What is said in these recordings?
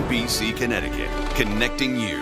NBC Connecticut, connecting you.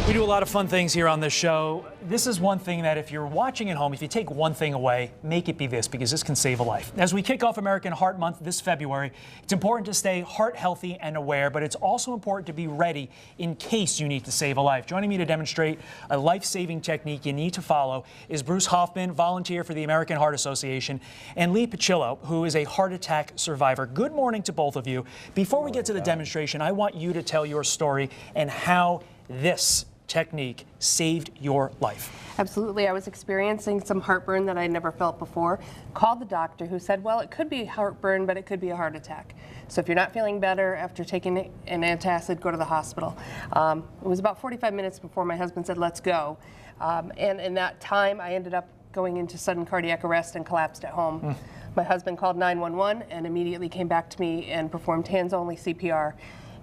We do a lot of fun things here on this show. This is one thing that if you're watching at home, if you take one thing away, make it be this, because this can save a life. As we kick off American Heart Month this February, it's important to stay heart healthy and aware, but it's also important to be ready in case you need to save a life. Joining me to demonstrate a life-saving technique you need to follow is Bruce Hoffman, volunteer for the American Heart Association, and Leigh Pechillo, who is a heart attack survivor. Good morning to both of you. Before we get to the demonstration, I want you to tell your story and how this technique saved your life. Absolutely. I was experiencing some heartburn that I never felt before. Called the doctor, who said, well, it could be heartburn, but it could be a heart attack. So if you're not feeling better after taking an antacid, go to the hospital. It was about 45 minutes before my husband said, let's go. And in that time, I ended up going into sudden cardiac arrest and collapsed at home. My husband called 911 and immediately came back to me and performed hands-only CPR.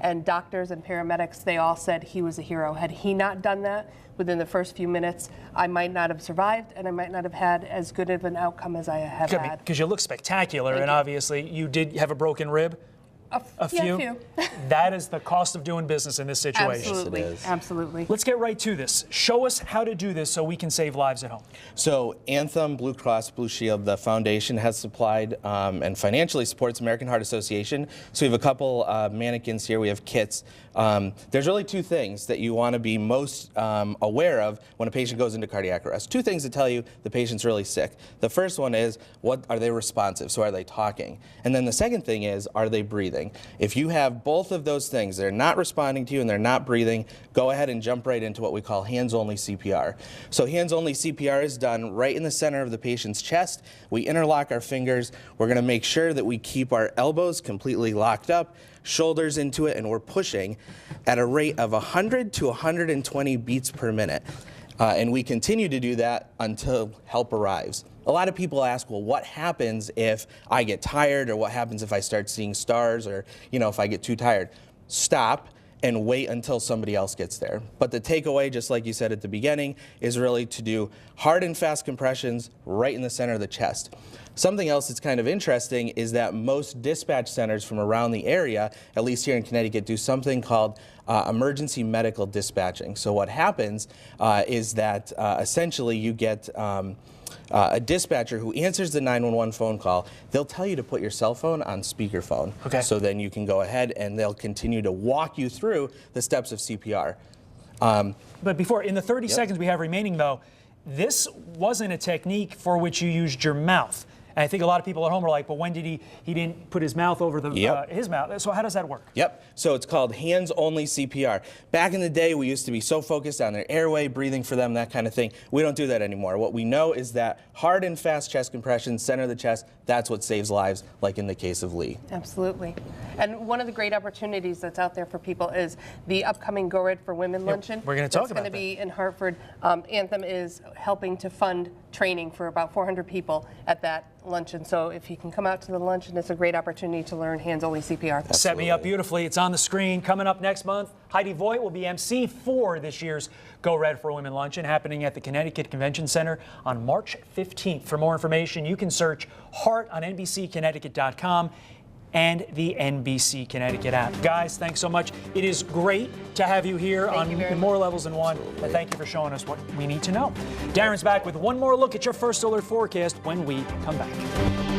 And doctors and paramedics, they all said he was a hero. Had he not done that within the first few minutes, I might not have survived, and I might not have had as good of an outcome as I have had. Because you look spectacular, and obviously you did have a broken rib. A few. That is the cost of doing business in this situation. Absolutely, Yes, it is. absolutely. Let's get right to this. Show us how to do this so we can save lives at home. So Anthem, Blue Cross Blue Shield, the foundation has supplied and financially supports American Heart Association. So we have a couple mannequins here. We have kits. There's really two things that you want to be most aware of when a patient goes into cardiac arrest. Two things that tell you the patient's really sick. The first one is, what are they responsive? So are they talking? And then the second thing is, are they breathing? If you have both of those things, they're not responding to you and they're not breathing, go ahead and jump right into what we call hands-only CPR. So hands-only CPR is done right in the center of the patient's chest. We interlock our fingers. We're going to make sure that we keep our elbows completely locked up, shoulders into it, and we're pushing at a rate of 100 to 120 beats per minute. And we continue to do that until help arrives. A lot of people ask, well, what happens if I get tired, or what happens if I start seeing stars, or if I get too tired? Stop and wait until somebody else gets there. But the takeaway, just like you said at the beginning, is really to do hard and fast compressions right in the center of the chest. Something else that's kind of interesting is that most dispatch centers from around the area, at least here in Connecticut, do something called emergency medical dispatching. So what happens is that essentially you get a dispatcher who answers the 911 phone call. They'll tell you to put your cell phone on speakerphone. Okay. So then you can go ahead and they'll continue to walk you through the steps of CPR. But before, in the 30 seconds we have remaining though, this wasn't a technique for which you used your mouth. And I think a lot of people at home are like, but when did he didn't put his mouth over the his mouth. So how does that work? Yep. So it's called hands-only CPR. Back in the day, we used to be so focused on their airway, breathing for them, that kind of thing. We don't do that anymore. What we know is that hard and fast chest compression, center of the chest, that's what saves lives, like in the case of Leigh. Absolutely. And one of the great opportunities that's out there for people is the upcoming Go Red for Women luncheon. We're going to talk about that. It's going to be in Hartford. Anthem is helping to fund training for about 400 people at that luncheon. So if you can come out to the luncheon, it's a great opportunity to learn hands-only CPR. Absolutely. Set me up beautifully. It's on the screen. Coming up next month, Heidi Voigt will be MC for this year's Go Red for Women luncheon, happening at the Connecticut Convention Center on March 15th. For more information, you can search Heart on NBCConnecticut.com and the NBC Connecticut app. Guys, thanks so much. It is great to have you here on more levels than one. Absolutely. And thank you for showing us what we need to know. Darren's back with one more look at your first alert forecast when we come back.